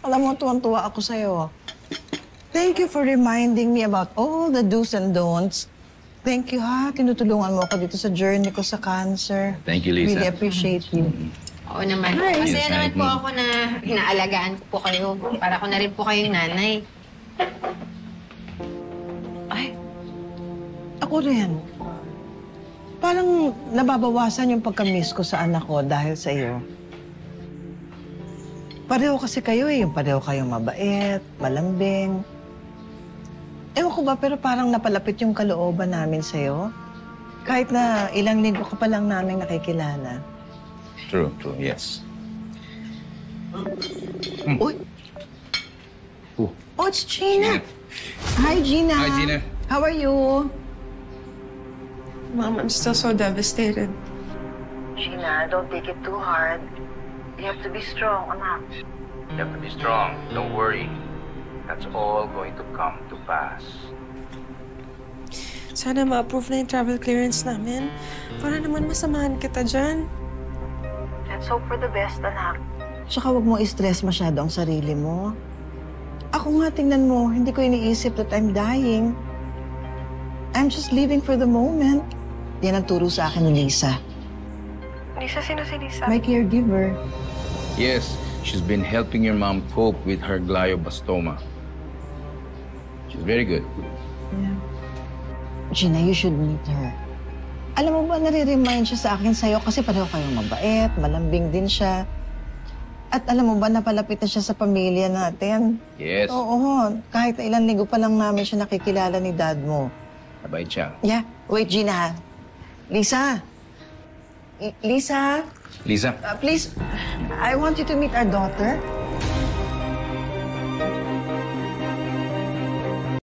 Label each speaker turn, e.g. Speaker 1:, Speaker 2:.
Speaker 1: Alam mo, tuwang-tuwa ako sa'yo. Thank you for reminding me about all the do's and don'ts. Thank you, ha. Tinutulungan mo ako dito sa journey ko sa cancer.
Speaker 2: Thank you, Lisa.
Speaker 1: Really appreciate you.
Speaker 3: Oo naman. Masaya naman po ako na inaalagaan ko po kayo. Para ko na rin po kayong nanay.
Speaker 1: Ay, ako rin. Parang nababawasan yung pagka-miss ko sa anak ko dahil sa iyo. Pareho kasi kayo eh. Yung pareho kayong mabait, malambing. Ewan ko ba, pero parang napalapit yung kalooban namin sa'yo. Kahit na ilang linggo ka pa lang namin nakikilala.
Speaker 2: True, yes.
Speaker 1: Uy! Oh, it's Gina! Hi, Gina!
Speaker 2: Hi, Gina.
Speaker 1: How are you?
Speaker 4: Mom, I'm still so devastated.
Speaker 1: Gina, don't take it too hard. You have to be strong, anak.
Speaker 5: You have to be strong. Don't worry. That's all going to come to pass.
Speaker 4: Sana ma-approve na yung travel clearance namin. Para naman masamahan kita dyan.
Speaker 1: Let's hope for the best, anak. Tsaka huwag mo i-stress masyado ang sarili mo. Ako nga, tingnan mo, hindi ko iniisip that I'm dying. I'm just living for the moment. Yan ang turo sa akin ni Lisa.
Speaker 4: Lisa, sino si Lisa?
Speaker 1: My caregiver.
Speaker 2: Yes, she's been helping your mom cope with her glioblastoma. She's very good.
Speaker 1: Yeah. Gina, you should meet her. Alam mo ba, nare-remind siya sa akin sa'yo kasi pareho kayong mabait, malambing din siya. At alam mo ba, napalapit na siya sa pamilya natin.
Speaker 2: Yes.
Speaker 1: Oo, kahit na ilang linggo pa lang namin siya nakikilala ni dad mo.
Speaker 2: Mabait siya.
Speaker 1: Yeah, wait, Gina. Lisa. Lisa?
Speaker 2: Lisa?
Speaker 1: Please, I want you to meet our daughter.